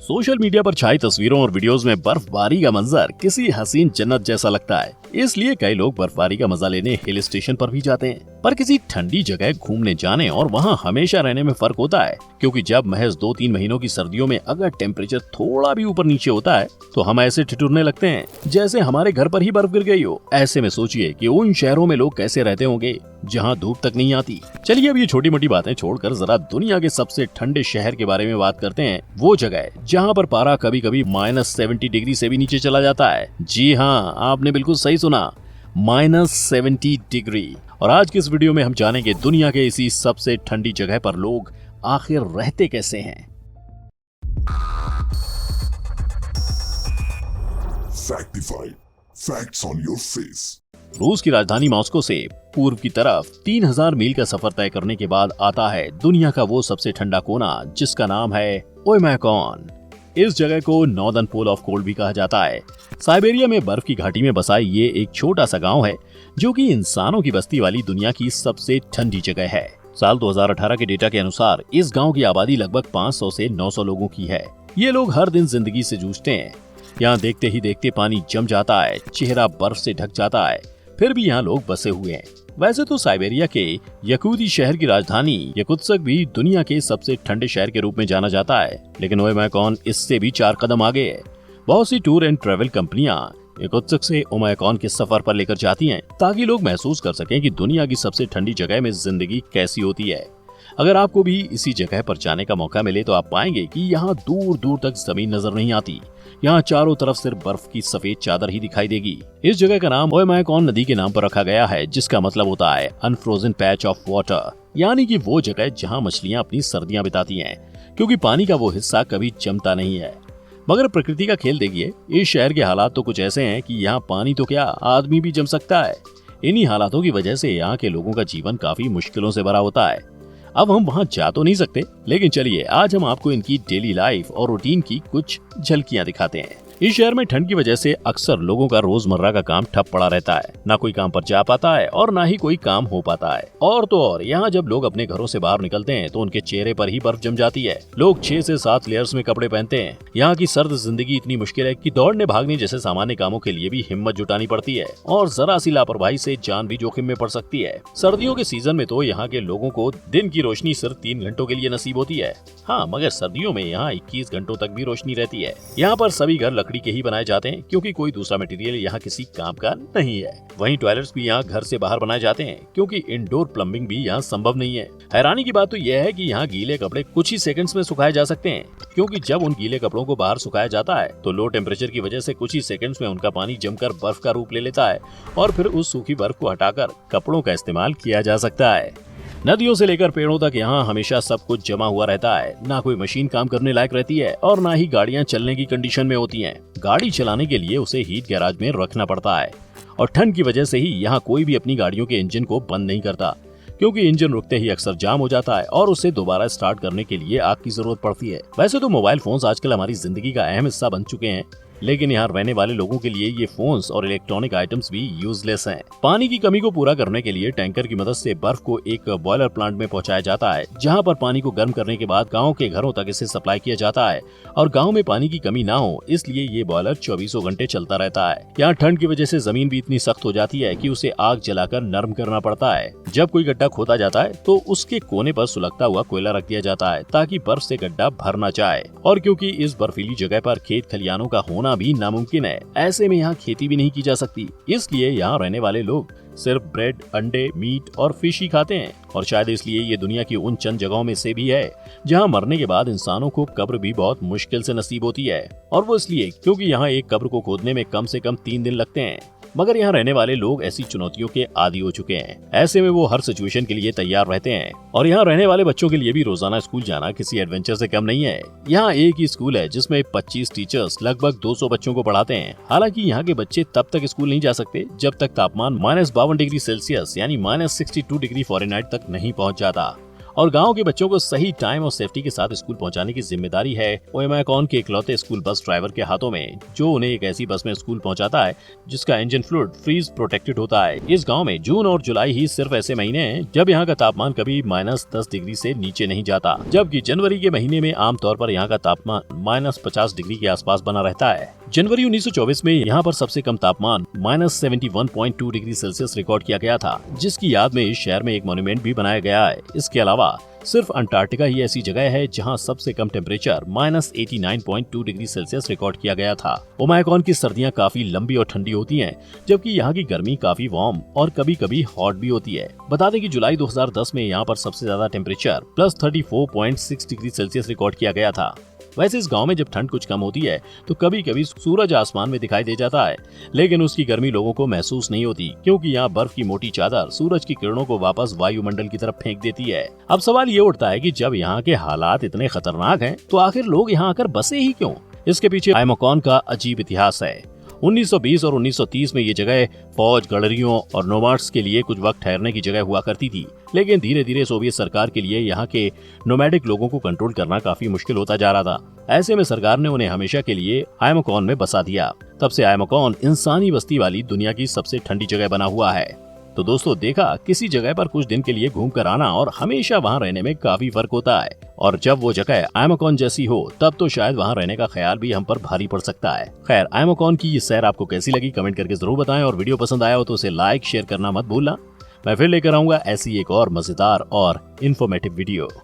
Social media पर छाई तस्वीरों और वीडियोस में बर्फबारी का मंजर किसी हसीन जन्नत जैसा लगता है। इसलिए कई लोग बर्फबारी का मजा लेने हिल स्टेशन पर भी जाते हैं। पर किसी ठंडी जगह घूमने जाने और वहाँ हमेशा रहने में फर्क होता है, क्योंकि जब महज 2-3 महीनों की सर्दियों में अगर टेम्परेचर थोड़ा भी ऊपर नीचे होता है तो हम ऐसे ठिठुरने लगते हैं जैसे हमारे घर पर ही बर्फ गिर गई हो। ऐसे में सोचिए कि उन शहरों में लोग कैसे रहते होंगे जहाँ धूप तक नहीं आती। चलिए अब ये छोटी मोटी बातें छोड़कर जरा दुनिया के सबसे ठंडे शहर के बारे में बात करते हैं। वो जगह जहाँ पर पारा कभी कभी -70 डिग्री से भी नीचे चला जाता है। जी हाँ, आपने बिल्कुल सही सुना, -70 डिग्री। और आज के इस वीडियो में हम जानेंगे दुनिया के इसी सबसे ठंडी जगह पर लोग आखिर रहते कैसे हैं। Factified. Facts on your face. रूस की राजधानी मॉस्को से पूर्व की तरफ 3000 मील का सफर तय करने के बाद आता है दुनिया का वो सबसे ठंडा कोना जिसका नाम है ओयमेकॉन। इस जगह को नॉर्दर्न पोल ऑफ कोल्ड भी कहा जाता है। साइबेरिया में बर्फ की घाटी में बसा ये एक छोटा सा गांव है जो कि इंसानों की बस्ती वाली दुनिया की सबसे ठंडी जगह है। साल 2018 के डेटा के अनुसार इस गांव की आबादी लगभग 500 से 900 लोगों की है। ये लोग हर दिन जिंदगी से जूझते हैं। यहाँ देखते ही देखते पानी जम जाता है, चेहरा बर्फ से ढक जाता है, फिर भी यहाँ लोग बसे हुए हैं। वैसे तो साइबेरिया के यकूती शहर की राजधानी यकुत्स्क भी दुनिया के सबसे ठंडे शहर के रूप में जाना जाता है, लेकिन ओयमेकॉन इससे भी 4 कदम आगे है। बहुत सी टूर एंड ट्रेवल कंपनियां यकुत्स्क से ओयमेकॉन के सफर पर लेकर जाती हैं ताकि लोग महसूस कर सकें कि दुनिया की सबसे ठंडी जगह में जिंदगी कैसी होती है। अगर आपको भी इसी जगह पर जाने का मौका मिले तो आप पाएंगे कि यहाँ दूर दूर तक जमीन नजर नहीं आती। यहाँ चारों तरफ सिर्फ बर्फ की सफेद चादर ही दिखाई देगी। इस जगह का नाम ओयमेकॉन नदी के नाम पर रखा गया है, जिसका मतलब होता है अनफ्रोजन पैच ऑफ वाटर, यानी कि वो जगह जहाँ मछलियाँ अपनी सर्दियाँ बिताती हैं, क्योंकि पानी का वो हिस्सा कभी जमता नहीं है। मगर प्रकृति का खेल देखिए, इस शहर के हालात तो कुछ ऐसे हैं कि यहाँ पानी तो क्या आदमी भी जम सकता है। इन्हीं हालातों की वजह से यहाँ के लोगों का जीवन काफी मुश्किलों से भरा होता है। अब हम वहाँ जा तो नहीं सकते, लेकिन चलिए आज हम आपको इनकी डेली लाइफ और रूटीन की कुछ झलकियाँ दिखाते हैं। इस शहर में ठंड की वजह से अक्सर लोगों का रोजमर्रा का काम ठप पड़ा रहता है। ना कोई काम पर जा पाता है और ना ही कोई काम हो पाता है। और तो और यहाँ जब लोग अपने घरों से बाहर निकलते हैं तो उनके चेहरे पर ही बर्फ जम जाती है। लोग 6 से 7 लेयर्स में कपड़े पहनते हैं। यहाँ की सर्द जिंदगी इतनी मुश्किल है कि दौड़ने भागने जैसे सामान्य कामों के लिए भी हिम्मत जुटानी पड़ती है और जरा सी लापरवाही से जान भी जोखिम में पड़ सकती है। सर्दियों के सीजन में तो यहाँ के लोगों को दिन की रोशनी सिर्फ 3 घंटों के लिए नसीब होती है। हाँ, मगर सर्दियों में यहाँ 21 घंटों तक भी रोशनी रहती है। यहाँ पर सभी घर लकड़ी के ही बनाए जाते हैं, क्योंकि कोई दूसरा मटेरियल यहाँ किसी काम का नहीं है। वहीं टॉयलेट्स भी यहाँ घर से बाहर बनाए जाते हैं, क्योंकि इंडोर प्लम्बिंग भी यहाँ संभव नहीं है। हैरानी की बात तो यह है कि यहाँ गीले कपड़े कुछ ही सेकंड्स में सुखाए जा सकते हैं, क्योंकि जब उन गीले कपड़ों को बाहर सुखाया जाता है तो लो टेम्परेचर की वजह से कुछ ही सेकंड्स में उनका पानी जमकर बर्फ का रूप ले लेता है और फिर उस सूखी बर्फ को हटाकर कपड़ों का इस्तेमाल किया जा सकता है। नदियों से लेकर पेड़ों तक यहाँ हमेशा सब कुछ जमा हुआ रहता है। ना कोई मशीन काम करने लायक रहती है और ना ही गाड़ियाँ चलने की कंडीशन में होती हैं। गाड़ी चलाने के लिए उसे हीट गैराज में रखना पड़ता है और ठंड की वजह से ही यहाँ कोई भी अपनी गाड़ियों के इंजन को बंद नहीं करता, क्योंकि इंजन रुकते ही अक्सर जाम हो जाता है और उसे दोबारा स्टार्ट करने के लिए आग की जरूरत पड़ती है। वैसे तो मोबाइल फोन्स आजकल हमारी जिंदगी का अहम हिस्सा बन चुके हैं, लेकिन यहाँ रहने वाले लोगों के लिए ये फोन्स और इलेक्ट्रॉनिक आइटम्स भी यूजलेस हैं। पानी की कमी को पूरा करने के लिए टैंकर की मदद से बर्फ को एक बॉयलर प्लांट में पहुंचाया जाता है, जहां पर पानी को गर्म करने के बाद गांव के घरों तक इसे सप्लाई किया जाता है। और गांव में पानी की कमी ना हो इसलिए ये बॉयलर 24 घंटे चलता रहता है। यहाँ ठंड की वजह से जमीन भी इतनी सख्त हो जाती है कि उसे आग जलाकर नरम करना पड़ता है। जब कोई गड्ढा खोदा जाता है तो उसके कोने पर सुलगता हुआ कोयला रख दिया जाता है ताकि बर्फ से गड्ढा भर न जाए। और क्योंकि इस बर्फीली जगह पर खेत खलियानों का होना भी नामुमकिन है, ऐसे में यहाँ खेती भी नहीं की जा सकती, इसलिए यहाँ रहने वाले लोग सिर्फ ब्रेड, अंडे, मीट और फिश ही खाते हैं। और शायद इसलिए ये दुनिया की उन चंद जगहों में से भी है जहाँ मरने के बाद इंसानों को कब्र भी बहुत मुश्किल से नसीब होती है। और वो इसलिए क्योंकि यहाँ एक कब्र को खोदने में कम से कम 3 दिन लगते हैं। मगर यहाँ रहने वाले लोग ऐसी चुनौतियों के आदी हो चुके हैं। ऐसे में वो हर सिचुएशन के लिए तैयार रहते हैं। और यहाँ रहने वाले बच्चों के लिए भी रोजाना स्कूल जाना किसी एडवेंचर से कम नहीं है। यहाँ एक ही स्कूल है जिसमें 25 टीचर्स लगभग 200 बच्चों को पढ़ाते हैं। हालांकि यहाँ के बच्चे तब तक स्कूल नहीं जा सकते जब तक तापमान -52 डिग्री सेल्सियस यानी -62 डिग्री फ़ारेनहाइट तक नहीं पहुँच जाता। और गांव के बच्चों को सही टाइम और सेफ्टी के साथ स्कूल पहुंचाने की जिम्मेदारी है ओएमैकॉन के इकलौते स्कूल बस ड्राइवर के हाथों में, जो उन्हें एक ऐसी बस में स्कूल पहुंचाता है जिसका इंजन फ्लूइड फ्रीज प्रोटेक्टेड होता है। इस गांव में जून और जुलाई ही सिर्फ ऐसे महीने हैं जब यहाँ का तापमान कभी -10 डिग्री से नीचे नहीं जाता, जबकि जनवरी के महीने में आमतौर पर यहाँ का तापमान -50 डिग्री के आसपास बना रहता है। जनवरी 1924 में यहाँ पर सबसे कम तापमान -71.2 डिग्री सेल्सियस रिकॉर्ड किया गया था, जिसकी याद में इस शहर में एक मॉन्यूमेंट भी बनाया गया है। इसके अलावा सिर्फ अंटार्कटिका ही ऐसी जगह है जहां सबसे कम टेम्परेचर -89.2 डिग्री सेल्सियस रिकॉर्ड किया गया था। ओमाइकॉन की सर्दियां काफी लंबी और ठंडी होती हैं, जबकि यहाँ की गर्मी काफी वार्म और कभी कभी हॉट भी होती है। बता दें कि जुलाई 2010 में यहाँ पर सबसे ज्यादा टेम्परेचर +34.6 डिग्री सेल्सियस रिकॉर्ड किया गया था। वैसे इस गांव में जब ठंड कुछ कम होती है तो कभी कभी सूरज आसमान में दिखाई दे जाता है, लेकिन उसकी गर्मी लोगों को महसूस नहीं होती, क्योंकि यहाँ बर्फ की मोटी चादर सूरज की किरणों को वापस वायुमंडल की तरफ फेंक देती है। अब सवाल ये उठता है कि जब यहाँ के हालात इतने खतरनाक हैं, तो आखिर लोग यहाँ आकर बसे ही क्यों? इसके पीछे ओमाइकॉन का अजीब इतिहास है। 1920 और 1930 में ये जगह फौज, गडरियों और नोमाड्स के लिए कुछ वक्त ठहरने की जगह हुआ करती थी, लेकिन धीरे धीरे सोवियत सरकार के लिए यहाँ के नोमैडिक लोगों को कंट्रोल करना काफी मुश्किल होता जा रहा था। ऐसे में सरकार ने उन्हें हमेशा के लिए ओमाइकॉन में बसा दिया। तब से ओमाइकॉन इंसानी बस्ती वाली दुनिया की सबसे ठंडी जगह बना हुआ है। तो दोस्तों, देखा किसी जगह पर कुछ दिन के लिए घूम कर आना और हमेशा वहाँ रहने में काफी फर्क होता है, और जब वो जगह ओमाइकॉन जैसी हो तब तो शायद वहाँ रहने का ख्याल भी हम पर भारी पड़ सकता है। खैर, ओमाइकॉन की ये सैर आपको कैसी लगी कमेंट करके जरूर बताएं, और वीडियो पसंद आया हो तो उसे लाइक शेयर करना मत भूलना। मैं फिर लेकर आऊंगा ऐसी एक और मजेदार और इन्फॉर्मेटिव वीडियो।